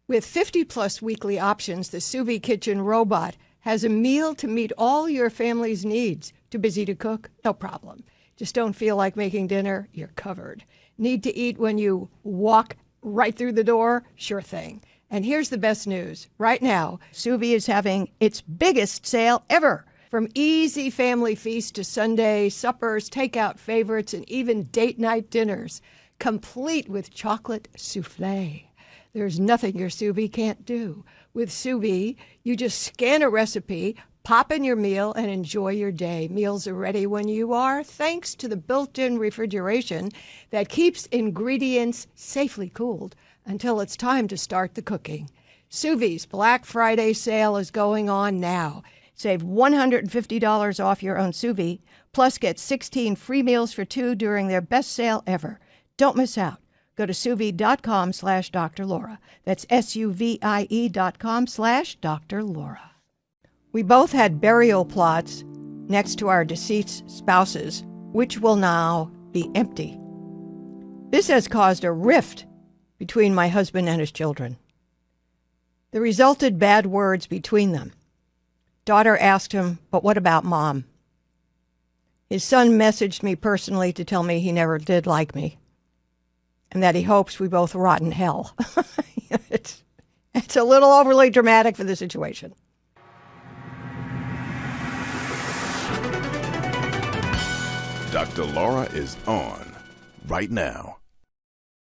With 50-plus weekly options, the Sous Vide Kitchen robot has a meal to meet all your family's needs. Too busy to cook? No problem. Just don't feel like making dinner? You're covered. Need to eat when you walk right through the door? Sure thing. And here's the best news. Right now, Sous Vide is having its biggest sale ever. From easy family feasts to Sunday suppers, takeout favorites, and even date night dinners, complete with chocolate soufflé. There's nothing your sous vide can't do. With sous vide, you just scan a recipe, pop in your meal, and enjoy your day. Meals are ready when you are, thanks to the built-in refrigeration that keeps ingredients safely cooled until it's time to start the cooking. Sous Vide's Black Friday sale is going on now. Save $150 off your own sous vide, plus get 16 free meals for two during their best sale ever. Don't miss out. Go to sousvide.com/Dr. Laura. That's SUVIE.com/Dr. Laura. We both had burial plots next to our deceased spouses, which will now be empty. This has caused a rift between my husband and his children. There resulted bad words between them. Daughter asked him, "But what about Mom?" His son messaged me personally to tell me he never did like me, and that he hopes we both rot in hell. It's a little overly dramatic for the situation. Dr. Laura is on right now.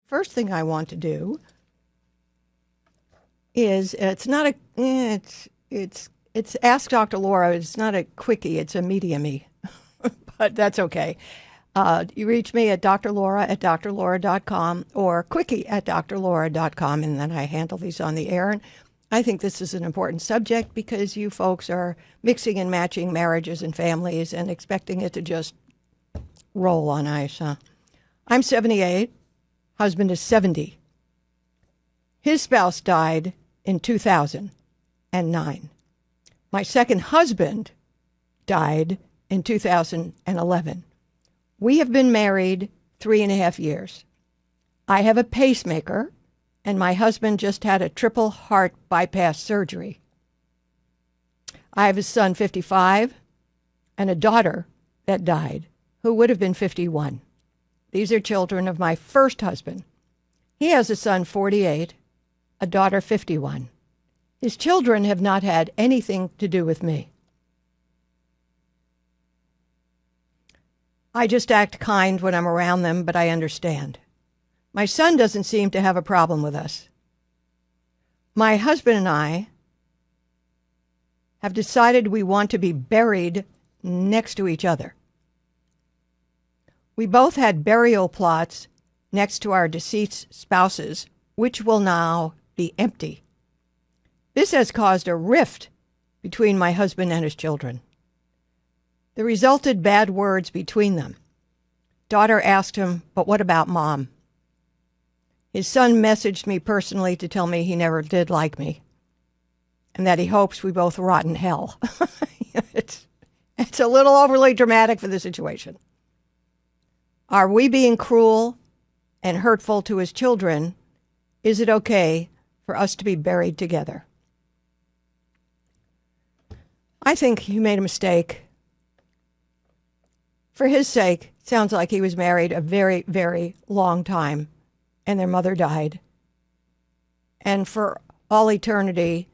First thing I want to do is it's Ask Dr. Laura. It's not a quickie. It's a medium-y, but that's okay. You reach me at drlaura@drlaura.com or quickie@drlaura.com, and then I handle these on the air. And I think this is an important subject because you folks are mixing and matching marriages and families and expecting it to just roll on ice. I'm 78. Husband is 70. His spouse died in 2009. My second husband died in 2011. We have been married 3.5 years. I have a pacemaker, and my husband just had a triple heart bypass surgery. I have a son, 55, and a daughter that died, who would have been 51. These are children of my first husband. He has a son, 48, a daughter, 51. His children have not had anything to do with me. I just act kind when I'm around them, but I understand. My son doesn't seem to have a problem with us. My husband and I have decided we want to be buried next to each other. We both had burial plots next to our deceased spouses, which will now be empty. This has caused a rift between my husband and his children. There resulted bad words between them. Daughter asked him, "But what about Mom?" His son messaged me personally to tell me he never did like me, and that he hopes we both rot in hell. It's a little overly dramatic for the situation. Are we being cruel and hurtful to his children? Is it okay for us to be buried together? I think he made a mistake. For his sake, sounds like he was married a very, very long time, and their mother died. And for all eternity,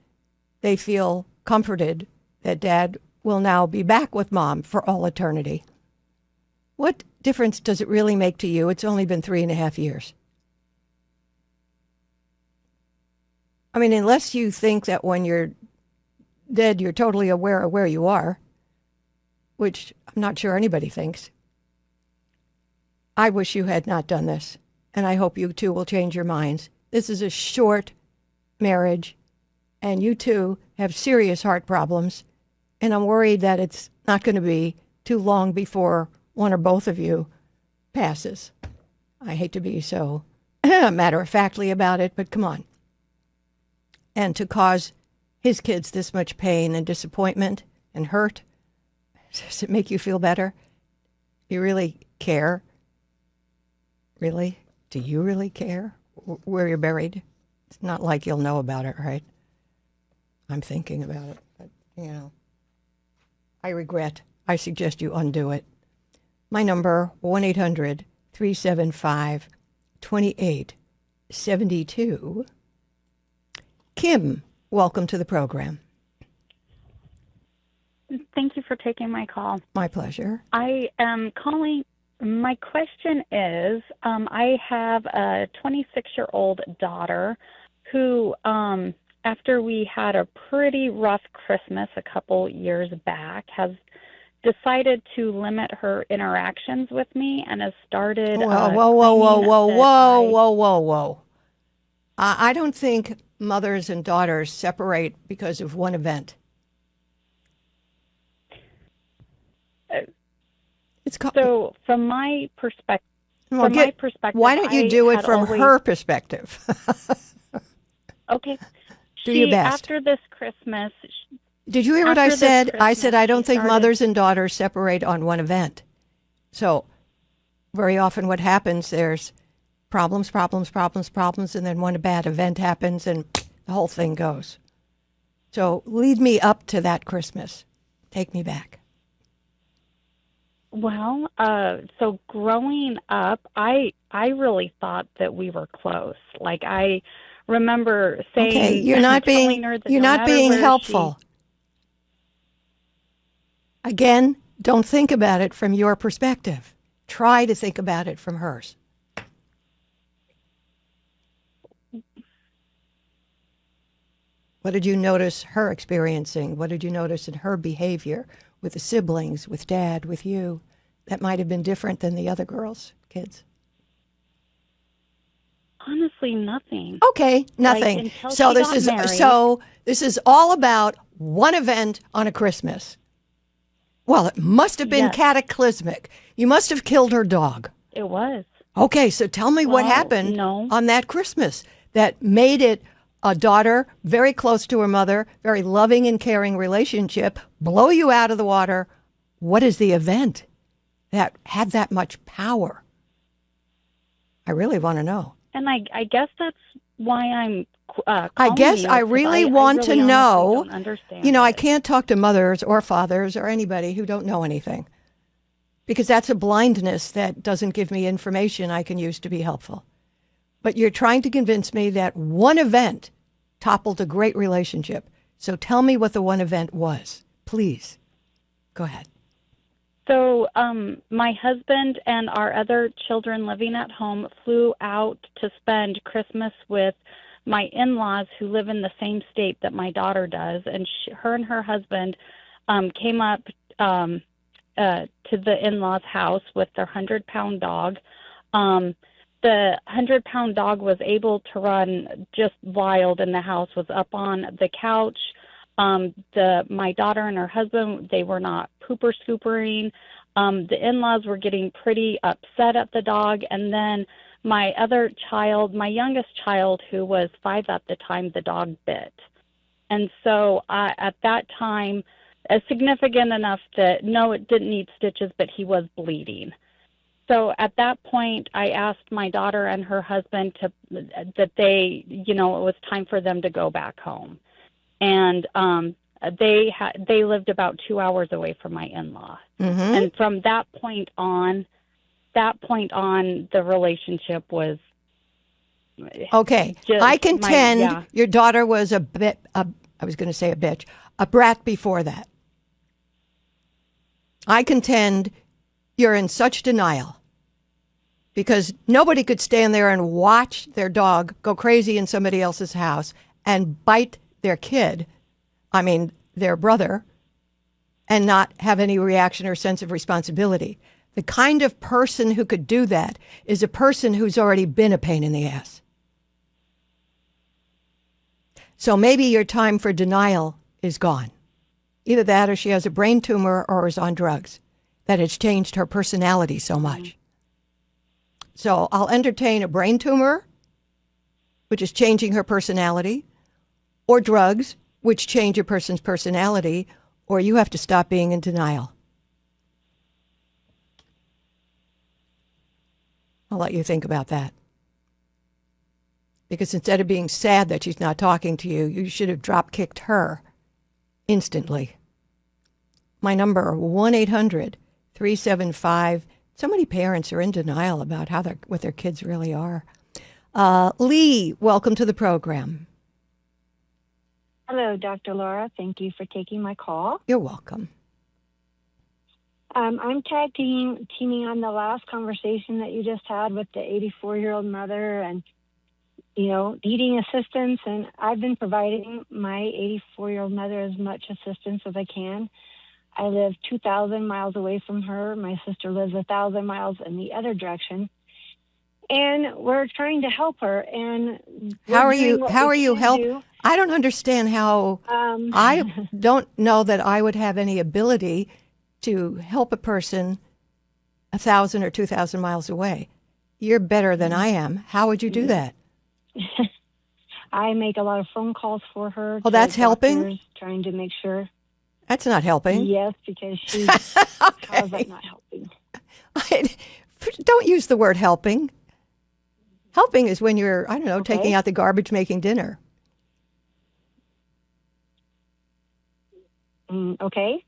they feel comforted that Dad will now be back with Mom for all eternity. What difference does it really make to you? It's only been 3.5 years. I mean, unless you think that when you're dead, you're totally aware of where you are, which I'm not sure anybody thinks. I wish you had not done this, and I hope you two will change your minds. This is a short marriage, and you two have serious heart problems, and I'm worried that it's not going to be too long before one or both of you passes. I hate to be so matter-of-factly about it, but come on. And to cause his kids this much pain and disappointment and hurt, does it make you feel better? You really care? Really? Do you really care where you're buried? It's not like you'll know about it, right? I'm thinking about it, but, I regret. I suggest you undo it. My number, 1-800-375-2872. Kim, welcome to the program. Thank you for taking my call. My pleasure. I am calling. My question is, I have a 26-year-old daughter who, after we had a pretty rough Christmas a couple years back, has decided to limit her interactions with me and has started. Whoa. I don't think mothers and daughters separate because of one event. So, from my perspective, why don't you do it from her perspective? Okay. Do your best. After this Christmas. Did you hear what I said? I said I don't think mothers and daughters separate on one event. So, very often what happens, there's problems, and then one bad event happens and the whole thing goes. So, lead me up to that Christmas. Take me back. Well, so growing up, I really thought that we were close. Like, I remember saying, okay, you're not being helpful. Again, don't think about it from your perspective. Try to think about it from hers. What did you notice her experiencing? What did you notice in her behavior with the siblings, with Dad, with you, that might have been different than the other kids? Honestly, nothing. Okay, nothing. Like, so this is all about one event on a Christmas. Well, it must have been cataclysmic. You must have killed her dog. It was. Okay, so tell me what happened on that Christmas that made it a daughter very close to her mother, very loving and caring relationship, blow you out of the water. What is the event that had that much power? I really want to know. And I guess that's why I'm I guess I really want to know. Don't understand I can't talk to mothers or fathers or anybody who don't know anything, because that's a blindness that doesn't give me information I can use to be helpful. But you're trying to convince me that one event toppled a great relationship. So tell me what the one event was, please. Go ahead. So my husband and our other children living at home flew out to spend Christmas with my in-laws who live in the same state that my daughter does. And her and her husband came up to the in-laws' house with their 100-pound dog. The 100-pound dog was able to run just wild in the house, was up on the couch. My daughter and her husband, they were not pooper scoopering. The in-laws were getting pretty upset at the dog. And then my other child, my youngest child, who was 5 at the time, the dog bit. And so at that time, significant enough that, no, it didn't need stitches, but he was bleeding. So at that point, I asked my daughter and her husband that they, it was time for them to go back home. And they lived about 2 hours away from my in-law. Mm-hmm. And from that point on, the relationship was okay. I contend your daughter was a brat before that. I contend you're in such denial because nobody could stand there and watch their dog go crazy in somebody else's house and bite their kid, their brother, and not have any reaction or sense of responsibility. The kind of person who could do that is a person who's already been a pain in the ass. So maybe your time for denial is gone. Either that or she has a brain tumor or is on drugs that has changed her personality so much. So I'll entertain a brain tumor, which is changing her personality, or drugs, which change a person's personality, or you have to stop being in denial. I'll let you think about that. Because instead of being sad that she's not talking to you, you should have drop-kicked her instantly. My number, 1-800-375. So many parents are in denial about what their kids really are. Lee, welcome to the program. Hello, Dr. Laura. Thank you for taking my call. You're welcome. I'm tag teaming on the last conversation that you just had with the 84-year-old mother and, needing assistance. And I've been providing my 84-year-old mother as much assistance as I can. I live 2,000 miles away from her. My sister lives 1,000 miles in the other direction. And we're trying to help her. And how are you helping? I don't understand how. I don't know that I would have any ability to help a person 1,000 or 2,000 miles away. You're better than I am. How would you do that? I make a lot of phone calls for her. Oh, that's helping? Trying to make sure. That's not helping. Yes, because she's okay. That's not helping. Don't use the word helping. Helping is when you're, taking out the garbage, making dinner. Okay.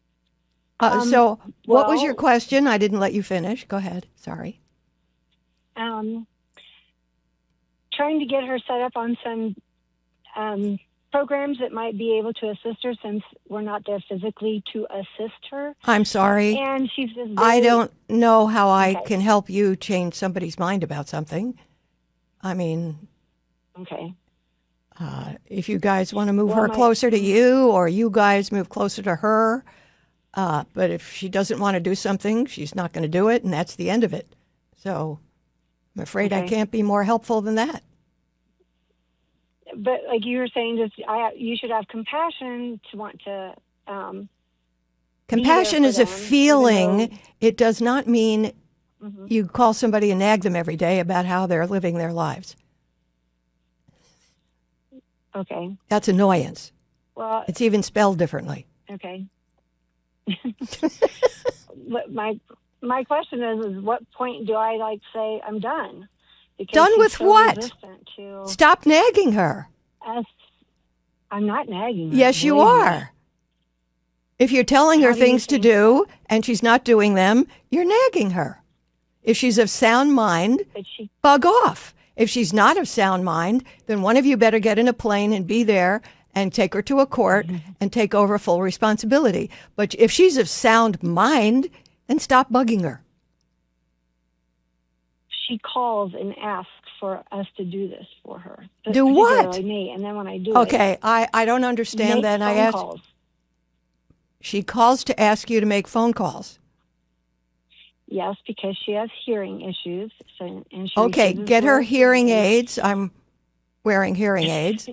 So what was your question? I didn't let you finish. Go ahead. Sorry. Trying to get her set up on some programs that might be able to assist her since we're not there physically to assist her. I'm sorry. And she's just I don't know how I can help you change somebody's mind about something. I mean, okay. If you guys want to move her closer to you or you guys move closer to her, but if she doesn't want to do something, she's not going to do it, and that's the end of it. So I'm afraid I can't be more helpful than that. But like you were saying, you should have compassion to want to. Compassion is a feeling. It does not mean you call somebody and nag them every day about how they're living their lives. Okay. That's annoyance. Well, it's even spelled differently. Okay. My question is what point do I say I'm done? Because done with what? Stop nagging her. I'm not nagging her. Yes, you are. If you're telling her things to do and she's not doing them, you're nagging her. If she's of sound mind, bug off. If she's not of sound mind, then one of you better get in a plane and be there and take her to a court and take over full responsibility. But if she's of sound mind, then stop bugging her. She calls and asks for us to do this for her. Do what? Me, and then when I do I don't understand that. And I asked. Calls. She calls to ask you to make phone calls. Yes, because she has hearing issues. Get her hearing aids. I'm wearing hearing aids.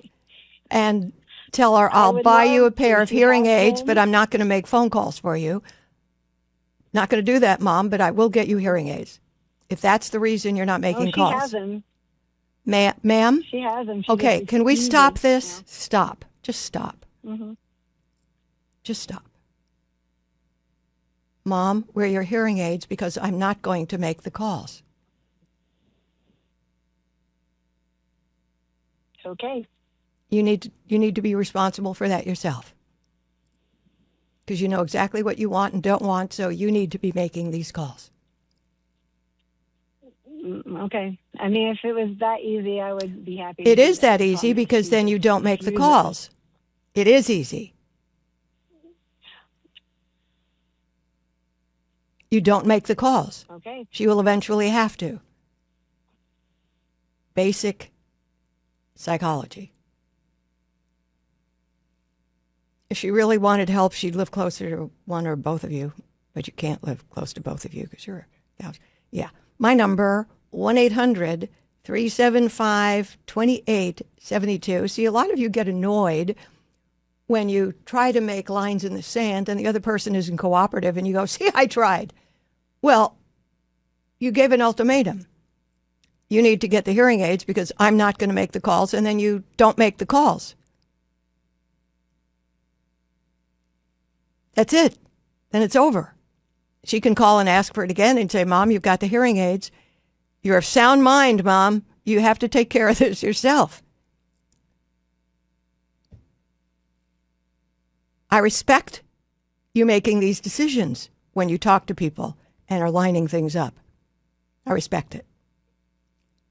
And tell her I'll buy you a pair of hearing aids, but I'm not going to make phone calls for you. Not going to do that, Mom, but I will get you hearing aids. If that's the reason you're not making calls. She has them. Ma'am? She has them. Okay, can we stop this? Yeah. Stop. Just stop. Mm-hmm. Just stop. Mom, wear your hearing aids because I'm not going to make the calls. Okay. You need to be responsible for that yourself. Because you know exactly what you want and don't want, so you need to be making these calls. Okay. I mean, if it was that easy, I would be happy. It is that easy because then you don't make the calls. It is easy. You don't make the calls. Okay. She will eventually have to. Basic psychology. If she really wanted help, she'd live closer to one or both of you. But you can't live close to both of you because you're out. Yeah. My number, 1-800-375-2872. See, a lot of you get annoyed when you try to make lines in the sand and the other person isn't cooperative and you go, see, I tried. Well, you gave an ultimatum. You need to get the hearing aids because I'm not going to make the calls, and then you don't make the calls. That's it. Then it's over. She can call and ask for it again and say, Mom, you've got the hearing aids. You're of sound mind, Mom. You have to take care of this yourself. I respect you making these decisions when you talk to people and are lining things up. I respect it.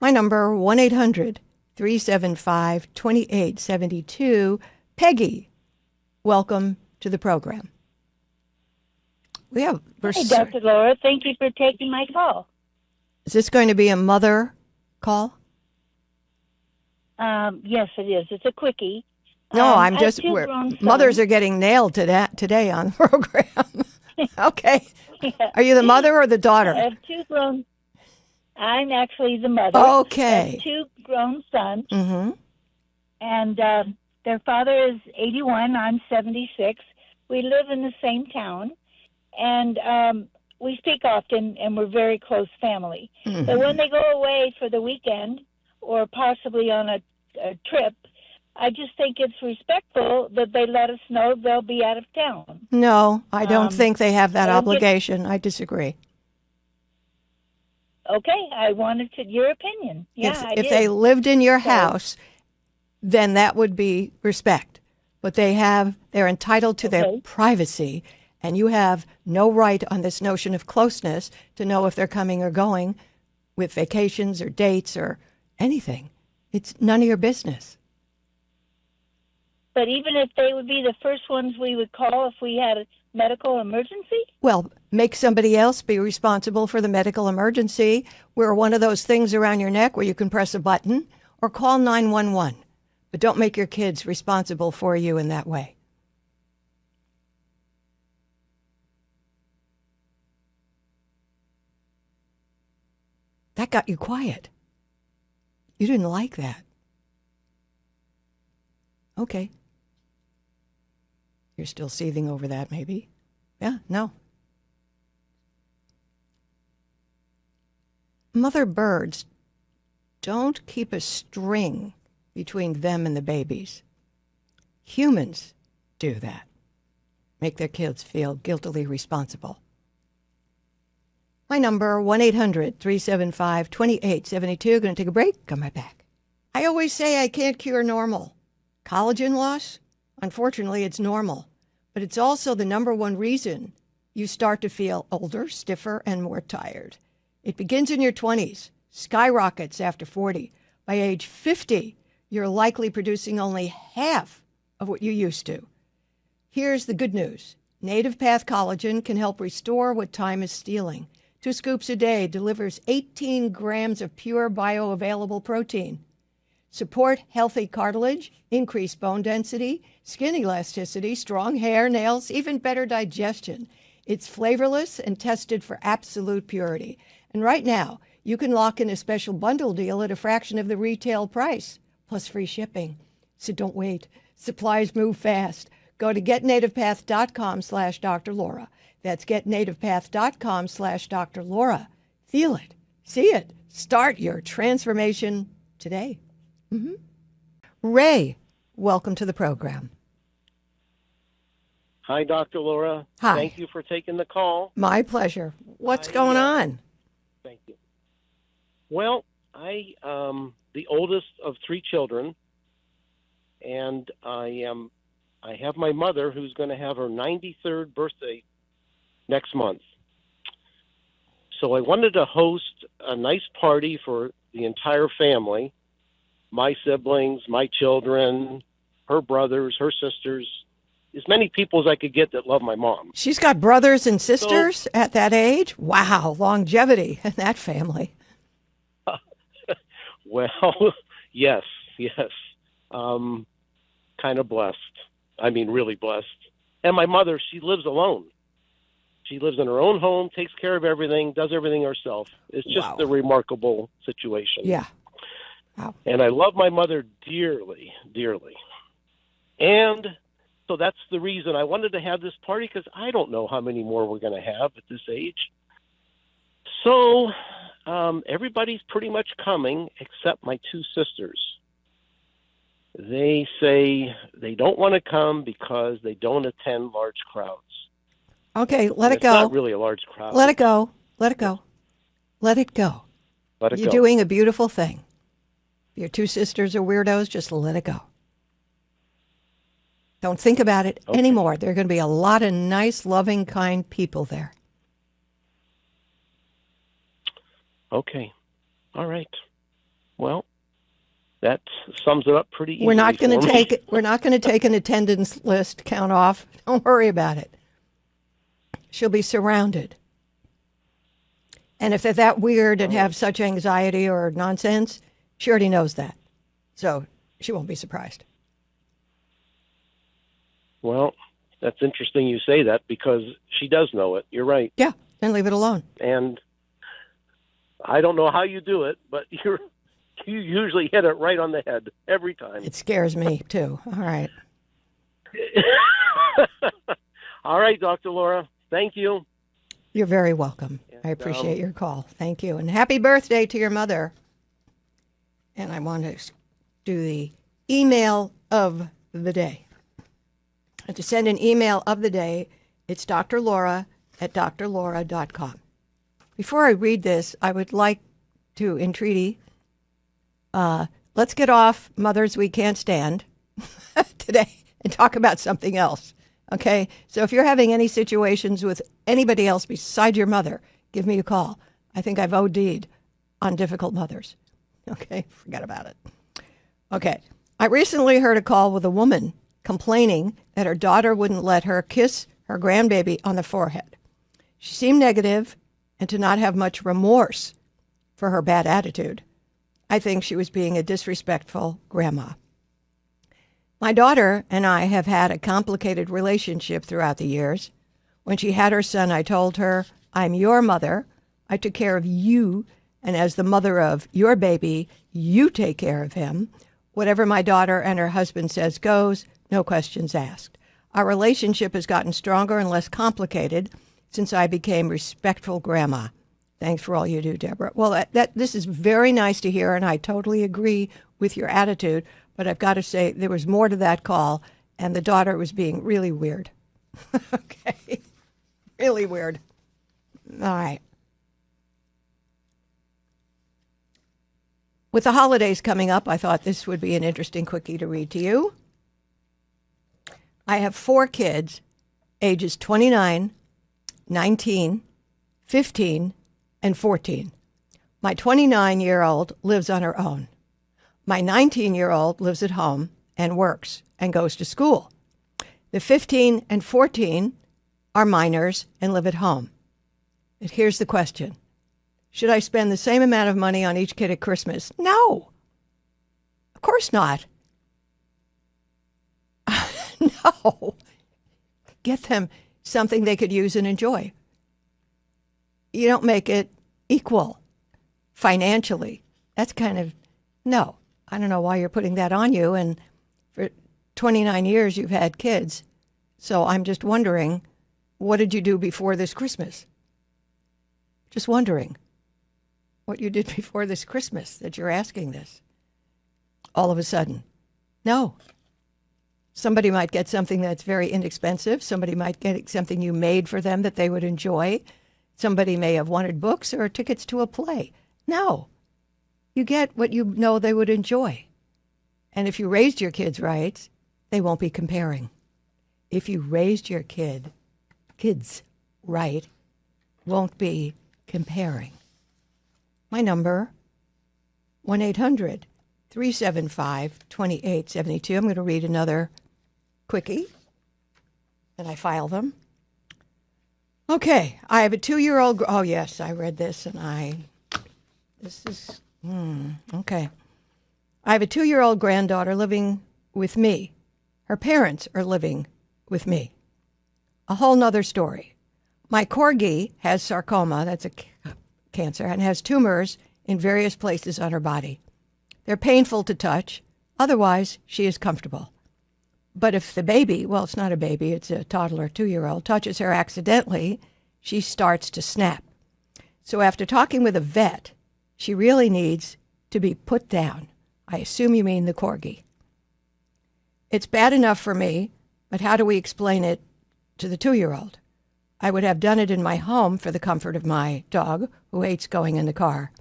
My number, 1-800-375-2872. Peggy, welcome to the program. Hey, Dr. Laura. Thank you for taking my call. Is this going to be a mother call? Yes, it is. It's a quickie. No, mothers are getting nailed today on the program. Okay. Yeah. Are you the mother or the daughter? I have two grown. I'm actually the mother. Okay. I have two grown sons, Mm-hmm. and their father is 81. I'm 76. We live in the same town, and we speak often, and we're very close family. Mm-hmm. But when they go away for the weekend or possibly on a trip, I just think it's respectful that they let us know they'll be out of town. No, I don't think they have that obligation. I disagree. Okay, I wanted your opinion. Yeah, if they lived in your house, then that would be respect. But they're entitled to their privacy, and you have no right on this notion of closeness to know if they're coming or going with vacations or dates or anything. It's none of your business. But even if they would be the first ones we would call if we had a medical emergency? Well, make somebody else be responsible for the medical emergency. Wear one of those things around your neck where you can press a button, or call 911. But don't make your kids responsible for you in that way. That got you quiet. You didn't like that. Okay. You're still seething over that, maybe? Yeah, no. Mother birds don't keep a string between them and the babies. Humans do that. Make their kids feel guiltily responsible. My number, 1-800-375-2872. Going to take a break. Come right back. I always say I can't cure normal. Collagen loss? Unfortunately, it's normal. But it's also the number one reason you start to feel older, stiffer, and more tired. It begins in your 20s, skyrockets after 40. By age 50, you're likely producing only half of what you used to. Here's the good news. Native Path Collagen can help restore what time is stealing. 2 scoops a day delivers 18 grams of pure bioavailable protein. Support healthy cartilage, increase bone density, skin elasticity, strong hair, nails, even better digestion. It's flavorless and tested for absolute purity. And right now, you can lock in a special bundle deal at a fraction of the retail price, plus free shipping. So don't wait. Supplies move fast. Go to getnativepath.com/Dr. Laura. That's getnativepath.com/Dr. Laura. Feel it. See it. Start your transformation today. Mm-hmm. Ray, welcome to the program. Hi, Dr. Laura. Hi. Thank you for taking the call. My pleasure. What's going on? Thank you. Well, I am the oldest of 3 children, and I have my mother who's going to have her 93rd birthday next month. So I wanted to host a nice party for the entire family, my siblings, my children, her brothers, her sisters, as many people as I could get that love my mom. She's got brothers and sisters at that age? Wow, longevity in that family. Well, yes. Kind of blessed. I mean, really blessed. And my mother, she lives alone. She lives in her own home, takes care of everything, does everything herself. It's just a remarkable situation. Yeah. Wow. And I love my mother dearly, dearly. And so that's the reason I wanted to have this party, because I don't know how many more we're going to have at this age. So everybody's pretty much coming except my 2 sisters. They say they don't want to come because they don't attend large crowds. Okay, let it go. It's not really a large crowd. Let it go. Let it go. Let it go. Let it You're go. doing a beautiful thing. Your two sisters are weirdos. Just let it go. Don't think about it anymore. There are going to be a lot of nice, loving, kind people there. Okay. All right. Well, that sums it up pretty easily. We're not going to take an attendance list count off. Don't worry about it. She'll be surrounded. And if they're that weird and have such anxiety or nonsense, she already knows that. So she won't be surprised. Well, that's interesting you say that because she does know it. You're right. Yeah, then leave it alone. And I don't know how you do it, but you usually hit it right on the head every time. It scares me, too. All right. All right, Dr. Laura. Thank you. You're very welcome. And, I appreciate your call. Thank you. And happy birthday to your mother. And I want to do the email of the day. And to send an email of the day, it's drlaura@drlaura.com. Before I read this, I would like to entreaty, let's get off Mothers We Can't Stand today and talk about something else. Okay? So if you're having any situations with anybody else besides your mother, give me a call. I think I've OD'd on difficult mothers. Okay? Forget about it. Okay. I recently heard a call with a woman complaining that her daughter wouldn't let her kiss her grandbaby on the forehead. She seemed negative and to not have much remorse for her bad attitude. I think she was being a disrespectful grandma. My daughter and I have had a complicated relationship throughout the years. When she had her son, I told her, I'm your mother. I took care of you, and as the mother of your baby, you take care of him. Whatever my daughter and her husband says goes, no questions asked. Our relationship has gotten stronger and less complicated since I became respectful grandma. Thanks for all you do, Deborah. Well, this is very nice to hear, and I totally agree with your attitude, but I've got to say there was more to that call, and the daughter was being really weird. Okay. Really weird. All right. With the holidays coming up, I thought this would be an interesting quickie to read to you. I have 4 kids, ages 29, 19, 15, and 14. My 29-year-old lives on her own. My 19-year-old lives at home and works and goes to school. The 15 and 14 are minors and live at home. And here's the question. Should I spend the same amount of money on each kid at Christmas? No. Of course not. No. Get them something they could use and enjoy. You don't make it equal financially. That's kind of, no. I don't know why you're putting that on you. And for 29 years, you've had kids. So I'm just wondering, what did you do before this Christmas? Just wondering what you did before this Christmas that you're asking this. All of a sudden. No. Somebody might get something that's very inexpensive. Somebody might get something you made for them that they would enjoy. Somebody may have wanted books or tickets to a play. No. You get what you know they would enjoy. And if you raised your kids right, they won't be comparing. If you raised your kids right, won't be comparing. My number, 1-800-375-2872. I'm going to read another quickie, and I file them. Okay, I have a 2-year-old. Oh, yes, I read this, and okay. I have a 2-year-old granddaughter living with me. Her parents are living with me. A whole nother story. My corgi has sarcoma, that's a cancer, and has tumors in various places on her body. They're painful to touch. Otherwise, she is comfortable. But if the baby, well, it's not a baby, it's a toddler, 2-year-old, touches her accidentally, she starts to snap. So after talking with a vet, she really needs to be put down. I assume you mean the corgi. It's bad enough for me, but how do we explain it to the 2-year-old? I would have done it in my home for the comfort of my dog, who hates going in the car.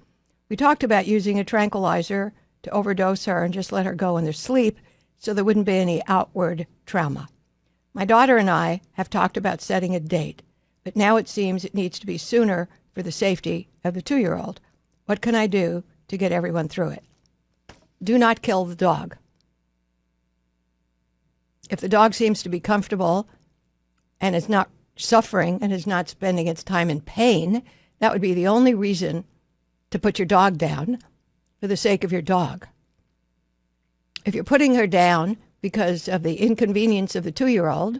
We talked about using a tranquilizer to overdose her and just let her go in their sleep so there wouldn't be any outward trauma. My daughter and I have talked about setting a date, but now it seems it needs to be sooner for the safety of the 2-year-old. What can I do to get everyone through it? Do not kill the dog. If the dog seems to be comfortable and is not suffering and is not spending its time in pain, that would be the only reason to put your dog down, for the sake of your dog. If you're putting her down because of the inconvenience of the 2-year-old,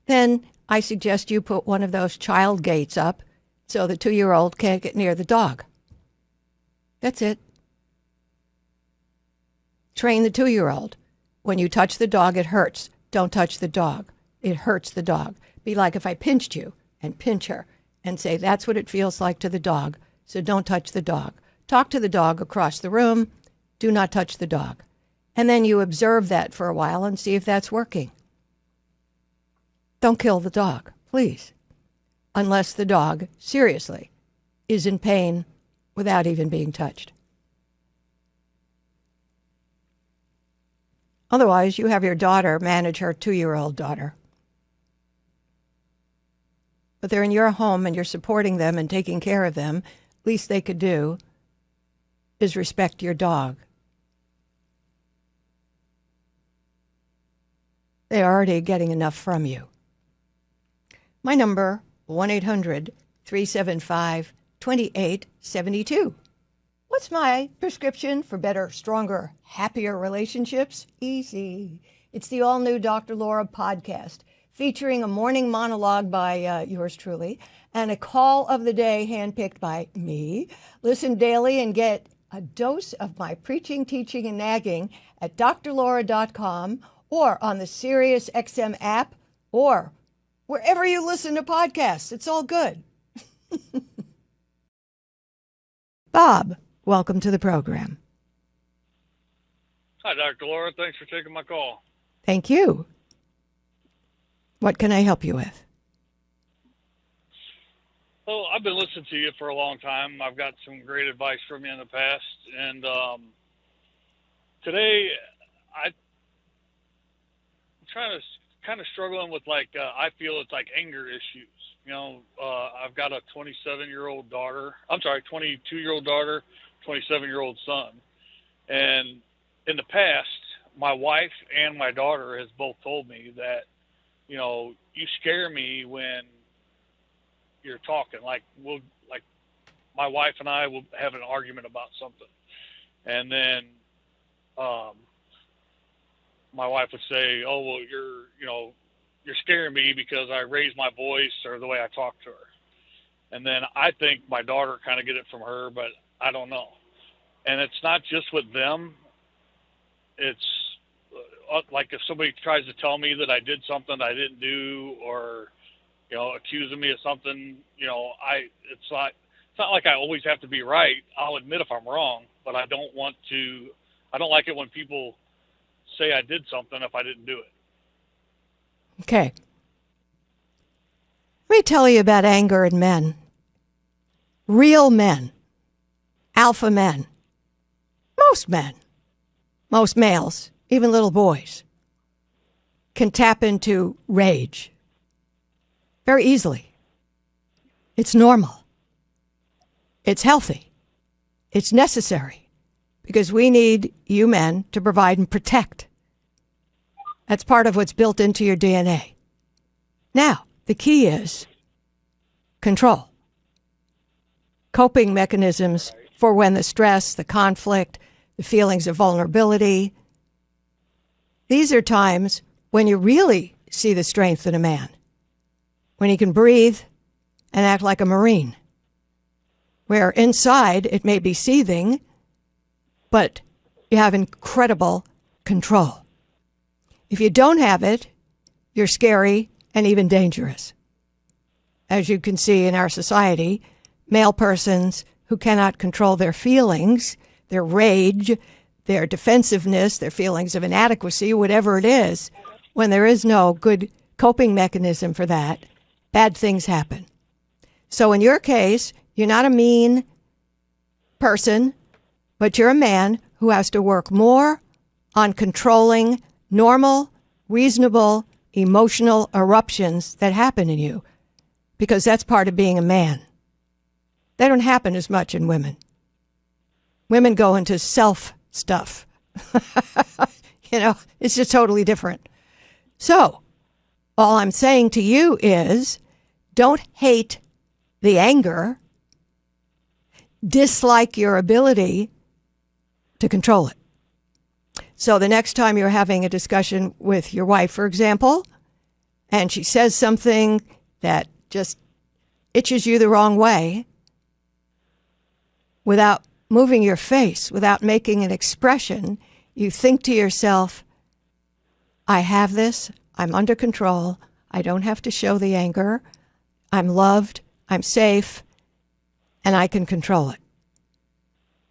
then I suggest you put one of those child gates up so the 2-year-old can't get near the dog. That's it. Train the 2-year-old. When you touch the dog, it hurts. Don't touch the dog. It hurts the dog. Be like if I pinched you and pinch her and say, that's what it feels like to the dog, so don't touch the dog. Talk to the dog across the room. Do not touch the dog. And then you observe that for a while and see if that's working. Don't kill the dog, please, unless the dog, seriously, is in pain without even being touched. Otherwise, you have your daughter manage her 2-year-old daughter. But they're in your home and you're supporting them and taking care of them. Least they could do is respect your dog. They're already getting enough from you. My number, 1-800-375-2872. What's my prescription for better, stronger, happier relationships? Easy. It's the all-new Dr. Laura podcast, featuring a morning monologue by yours truly and a call of the day handpicked by me. Listen daily and get a dose of my preaching, teaching, and nagging at drlaura.com or on the SiriusXM app or wherever you listen to podcasts. It's all good. Bob, welcome to the program. Hi, Dr. Laura. Thanks for taking my call. Thank you. What can I help you with? Well, I've been listening to you for a long time. I've got some great advice from you in the past. And today, I'm kind of struggling with, I feel it's like anger issues. You know, I've got a 22-year-old daughter, 27-year-old son. And in the past, my wife and my daughter has both told me that, you know, you scare me when you're talking. Like my wife and I will have an argument about something. And then my wife would say, oh, well, you're scaring me because I raise my voice or the way I talk to her. And then I think my daughter kind of get it from her, but I don't know. And it's not just with them. It's like if somebody tries to tell me that I did something I didn't do or, you know, accusing me of something, you know, it's not like I always have to be right. I'll admit if I'm wrong, but I don't like it when people say I did something if I didn't do it. Okay. Let me tell you about anger in men. Real men. Alpha men. Most men. Most males. Even little boys. Can tap into rage. Very easily. It's normal. It's healthy. It's necessary. Because we need you men to provide and protect. That's part of what's built into your DNA. Now, the key is control. Coping mechanisms for when the stress, the conflict, the feelings of vulnerability. These are times when you really see the strength in a man. When he can breathe and act like a Marine. Where inside it may be seething, but you have incredible control. If you don't have it, you're scary and even dangerous. As you can see in our society, male persons who cannot control their feelings, their rage, their defensiveness, their feelings of inadequacy, whatever it is, when there is no good coping mechanism for that, bad things happen. So in your case, you're not a mean person, but you're a man who has to work more on controlling normal, reasonable, emotional eruptions that happen in you, because that's part of being a man. They don't happen as much in women. Women go into self stuff. It's just totally different. So, all I'm saying to you is, don't hate the anger. Dislike your ability to control it. So the next time you're having a discussion with your wife, for example, and she says something that just itches you the wrong way, without moving your face, without making an expression, you think to yourself, I have this, I'm under control, I don't have to show the anger, I'm loved, I'm safe, and I can control it.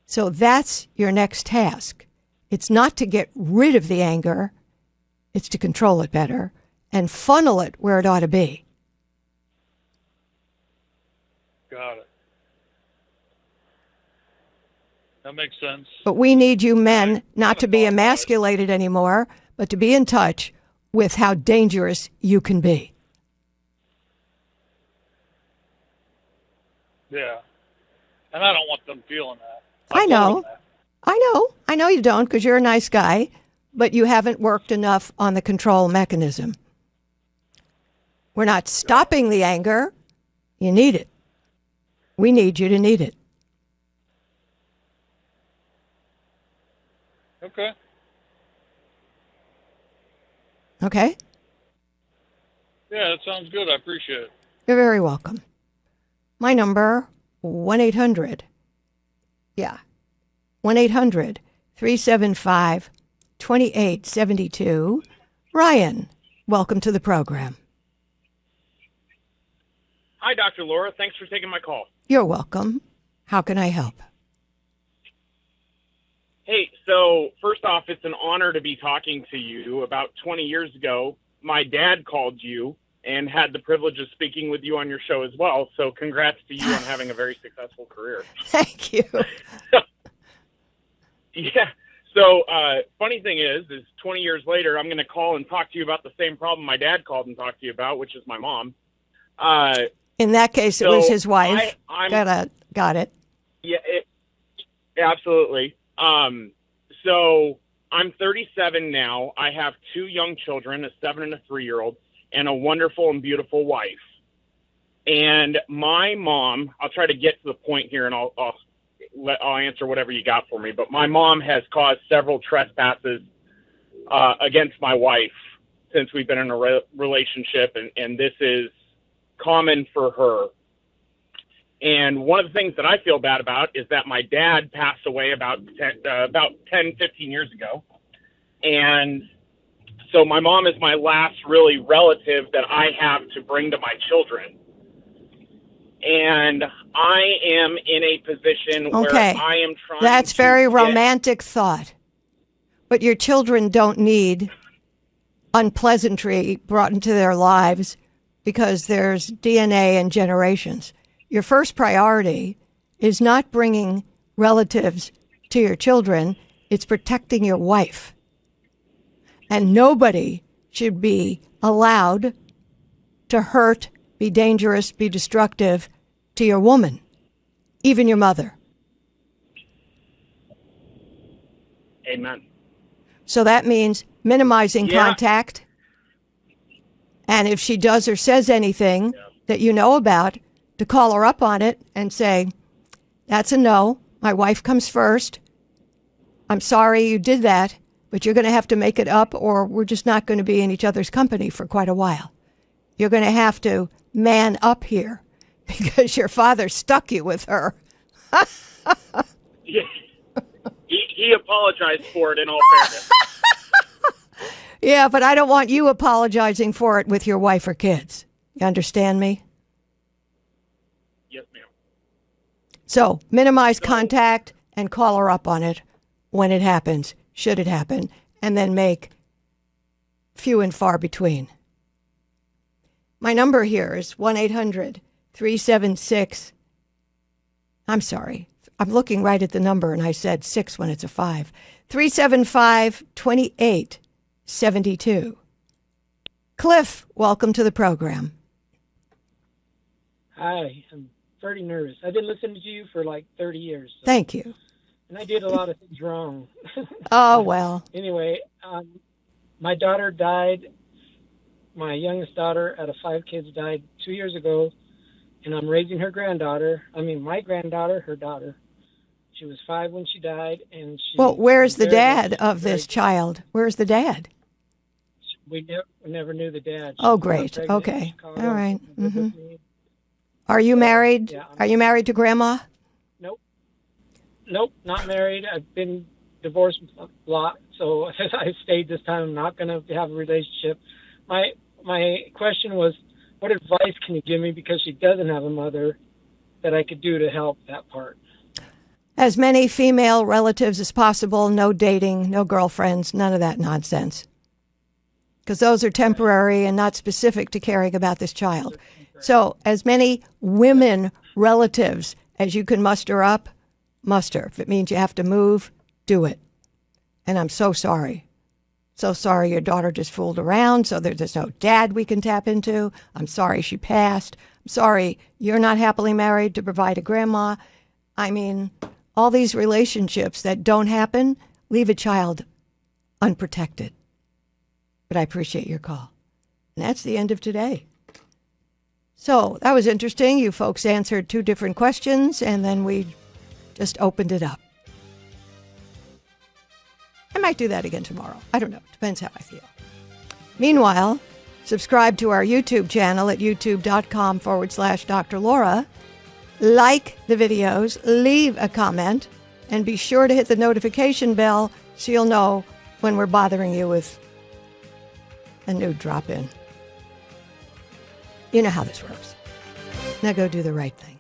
So that's your next task. It's not to get rid of the anger, it's to control it better and funnel it where it ought to be. Got it. That makes sense. But we need you men not to be emasculated anymore, but to be in touch with how dangerous you can be. Yeah. And I don't want them feeling that. I know you don't, because you're a nice guy, but you haven't worked enough on the control mechanism. We're not stopping the anger. You need it. We need you to need it. Okay. Okay? Yeah, that sounds good. I appreciate it. You're very welcome. My number, 1-800. Yeah. 1-800-375-2872. Ryan, welcome to the program. Hi, Dr. Laura. Thanks for taking my call. You're welcome. How can I help? Hey, so first off, it's an honor to be talking to you. About 20 years ago, my dad called you and had the privilege of speaking with you on your show as well. So congrats to you on having a very successful career. Thank you. Yeah. So funny thing is 20 years later, I'm going to call and talk to you about the same problem my dad called and talked to you about, which is my mom. In that case, it was his wife. Got it. Yeah, absolutely. So I'm 37 now. I have two young children, a 7 and a 3-year-old, and a wonderful and beautiful wife. And my mom, I'll try to get to the point here, and I'll answer whatever you got for me. But my mom has caused several trespasses against my wife since we've been in a relationship, and this is common for her. And one of the things that I feel bad about is that my dad passed away about 10, 15 years ago. And so my mom is my last really relative that I have to bring to my children. And I am in a position where I am trying That's very romantic thought. But your children don't need unpleasantry brought into their lives because there's DNA and generations. Your first priority is not bringing relatives to your children. It's protecting your wife. And nobody should be allowed to hurt, be dangerous, be destructive to your woman, even your mother. Amen. So that means minimizing contact. And if she does or says anything that you know about, to call her up on it and say, that's a no. My wife comes first. I'm sorry you did that, but you're going to have to make it up or we're just not going to be in each other's company for quite a while. You're going to have to man up here because your father stuck you with her. Yeah. He apologized for it in all fairness. Yeah, but I don't want you apologizing for it with your wife or kids. You understand me? Yes, ma'am. So minimize contact and call her up on it when it happens, should it happen, and then make few and far between. My number here is 1-800-376. I'm sorry. I'm looking right at the number, and I said 6 when it's a 5. 375-2872. Cliff, welcome to the program. Hi, I'm pretty nervous. I've been listening to you for like 30 years. So. Thank you. And I did a lot of things wrong. Oh, well. Anyway, my daughter died. My youngest daughter out of 5 kids died 2 years ago, and I'm raising her granddaughter. I mean, my granddaughter, her daughter. She was 5 when she died, and she. Well, where's the dad of this child? Where's the dad? We never knew the dad. Oh, great. Okay. All right. Mm-hmm. Are you married? Yeah, Are you married to Grandma? Nope, not married. I've been divorced a lot, so I stayed this time. I'm not going to have a relationship. My question was, what advice can you give me, because she doesn't have a mother, that I could do to help that part? As many female relatives as possible, no dating, no girlfriends, none of that nonsense. Because those are temporary and not specific to caring about this child. So as many women relatives as you can muster up, muster. If it means you have to move, do it. And I'm so sorry. So sorry your daughter just fooled around, so there's no dad we can tap into. I'm sorry she passed. I'm sorry you're not happily married to provide a grandma. I mean, all these relationships that don't happen leave a child unprotected. But I appreciate your call. And that's the end of today. So that was interesting. You folks answered 2 different questions, and then we just opened it up. I might do that again tomorrow. I don't know. Depends how I feel. Meanwhile, subscribe to our YouTube channel at youtube.com/Dr. Laura. Like the videos, leave a comment, and be sure to hit the notification bell so you'll know when we're bothering you with a new drop-in. You know how this works. Now go do the right thing.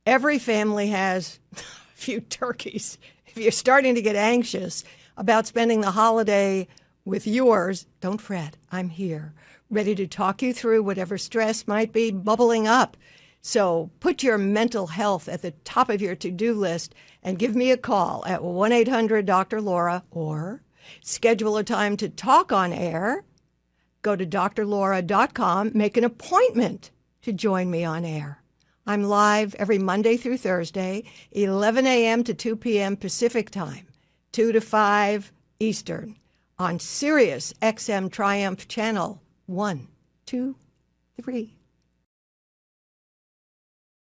Every family has a few turkeys. If you're starting to get anxious about spending the holiday with yours, don't fret. I'm here, ready to talk you through whatever stress might be bubbling up. So put your mental health at the top of your to-do list and give me a call at 1-800-Dr. Laura, or schedule a time to talk on air. Go to drlaura.com, make an appointment to join me on air. I'm live every Monday through Thursday, 11 a.m. to 2 p.m. Pacific Time, 2 to 5 Eastern, on SiriusXM Triumph Channel 1, 2, 3.